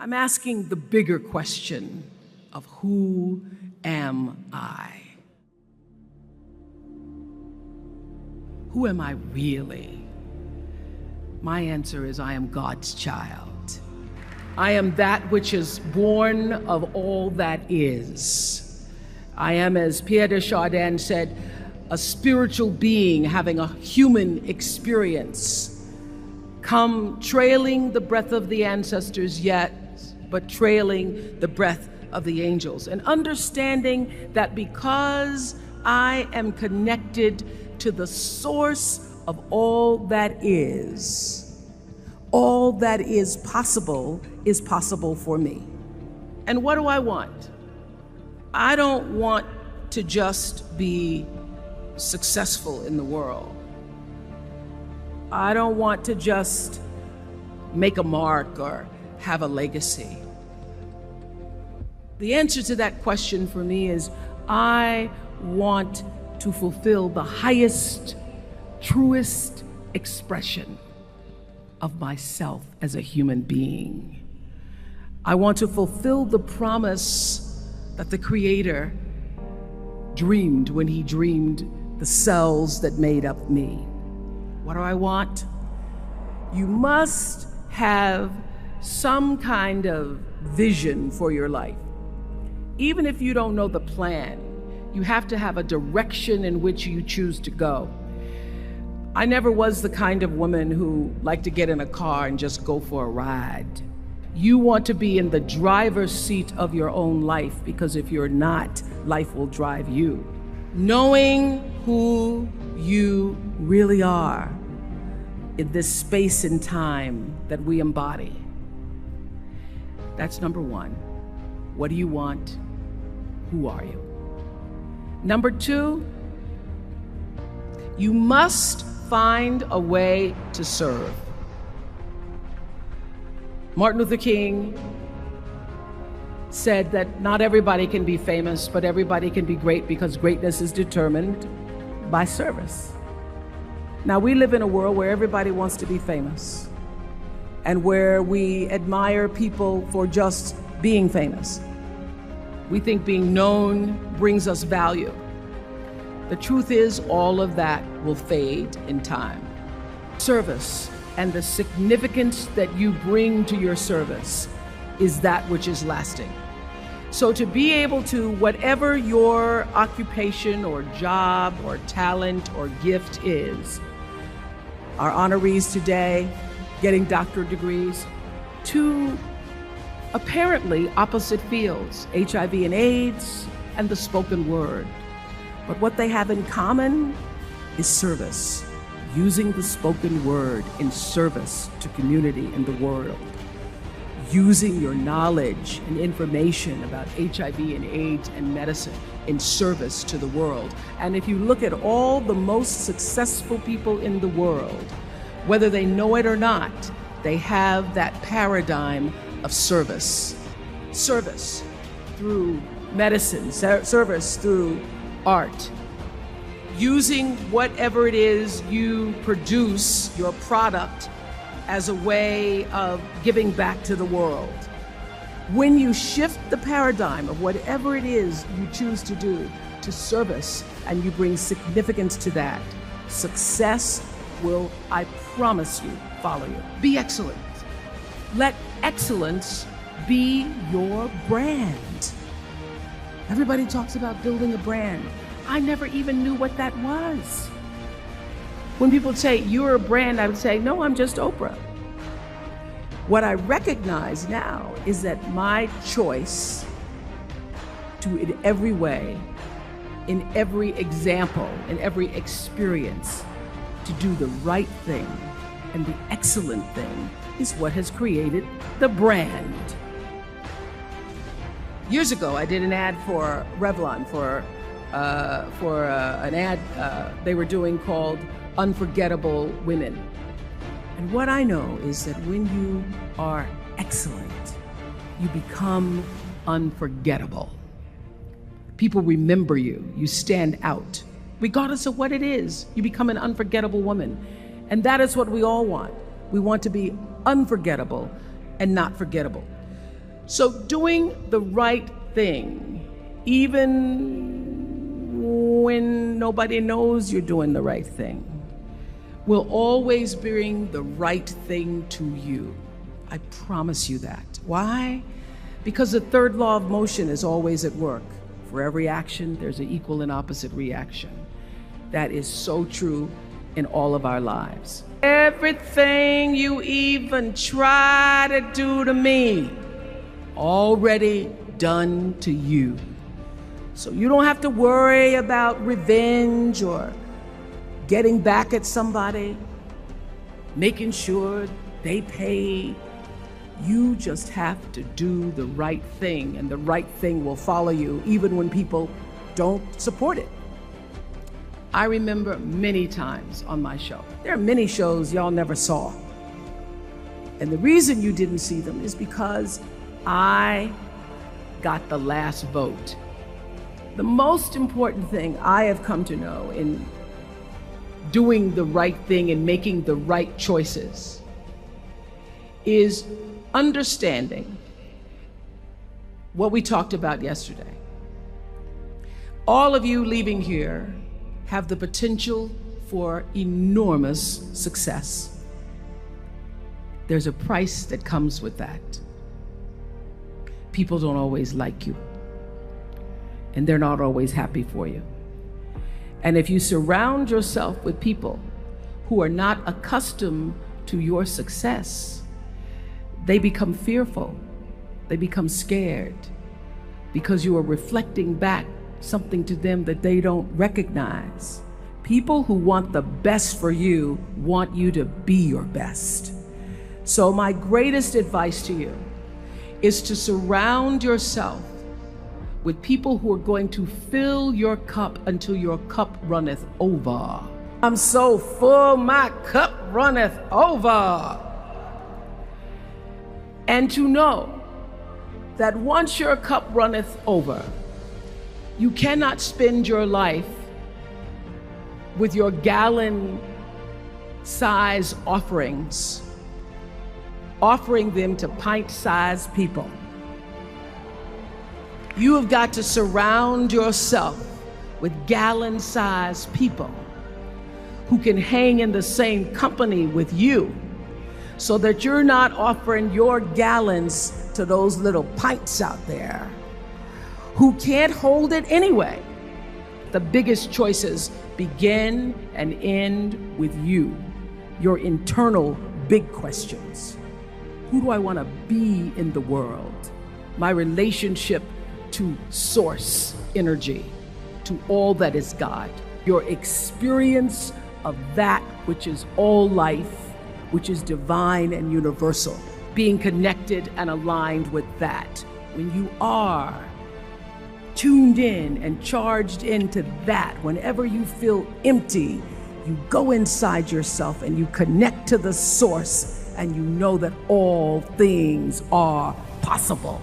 I'm asking the bigger question of who am I? Who am I really? My answer is I am God's child. I am that which is born of all that is. I am, as Pierre de Chardin said, a spiritual being having a human experience, come trailing the breath of the ancestors yet, but trailing the breath of the angels, and understanding that because I am connected to the source of all that is possible for me. And what do I want? I don't want to just be successful in the world. I don't want to just make a mark or have a legacy. The answer to that question for me is I want to fulfill the highest, truest expression of myself as a human being. I want to fulfill the promise that the Creator dreamed when He dreamed the cells that made up me. What do I want? You must have some kind of vision for your life. Even if you don't know the plan, you have to have a direction in which you choose to go. I never was the kind of woman who liked to get in a car and just go for a ride. You want to be in the driver's seat of your own life, because if you're not, life will drive you. Knowing who you really are in this space and time that we embody. That's number one. What do you want? Who are you? Number two, you must find a way to serve. Martin Luther King said that not everybody can be famous, but everybody can be great, because greatness is determined by service. Now, we live in a world where everybody wants to be famous and where we admire people for just being famous. We think being known brings us value. The truth is, all of that will fade in time. Service and the significance that you bring to your service is that which is lasting. So to be able to, whatever your occupation or job or talent or gift is, our honorees today getting doctorate degrees, to apparently opposite fields, HIV and AIDS and the spoken word. But what they have in common is service, using the spoken word in service to community in the world, using your knowledge and information about HIV and AIDS and medicine in service to the world. And if you look at all the most successful people in the world, whether they know it or not, they have that paradigm of service. Service through medicine, service through art. Using whatever it is you produce, your product, as a way of giving back to the world. When you shift the paradigm of whatever it is you choose to do to service, and you bring significance to that, success will, I promise you, follow you. Be excellent. Let excellence be your brand. Everybody talks about building a brand. I never even knew what that was. When people say, you're a brand, I would say, no, I'm just Oprah. What I recognize now is that my choice to, in every way, in every example, in every experience, to do the right thing and the excellent thing is what has created the brand. Years ago, I did an ad for Revlon for an ad they were doing called Unforgettable Women. And what I know is that when you are excellent, you become unforgettable. People remember you, you stand out. Regardless of what it is, you become an unforgettable woman. And that is what we all want. We want to be unforgettable and not forgettable. So doing the right thing, even when nobody knows you're doing the right thing, will always bring the right thing to you. I promise you that. Why? Because the third law of motion is always at work. For every action, there's an equal and opposite reaction. That is so true in all of our lives. Everything you even try to do to me, already done to you. So you don't have to worry about revenge or getting back at somebody, making sure they pay. You just have to do the right thing, and the right thing will follow you even when people don't support it. I remember many times on my show. There are many shows y'all never saw. And the reason you didn't see them is because I got the last vote. The most important thing I have come to know in doing the right thing and making the right choices is understanding what we talked about yesterday. All of you leaving here have the potential for enormous success. There's a price that comes with that. People don't always like you, and they're not always happy for you. And if you surround yourself with people who are not accustomed to your success, they become fearful, they become scared, because you are reflecting back something to them that they don't recognize. People who want the best for you want you to be your best. So my greatest advice to you is to surround yourself with people who are going to fill your cup until your cup runneth over. I'm so full, my cup runneth over. And to know that once your cup runneth over, you cannot spend your life with your gallon-size offerings, offering them to pint-sized people. You have got to surround yourself with gallon-sized people who can hang in the same company with you, so that you're not offering your gallons to those little pints out there who can't hold it anyway. The biggest choices begin and end with you, your internal big questions. Who do I want to be in the world? My relationship to source energy, to all that is God. Your experience of that which is all life, which is divine and universal. Being connected and aligned with that. When you are tuned in and charged into that, whenever you feel empty, you go inside yourself and you connect to the source, and you know that all things are possible.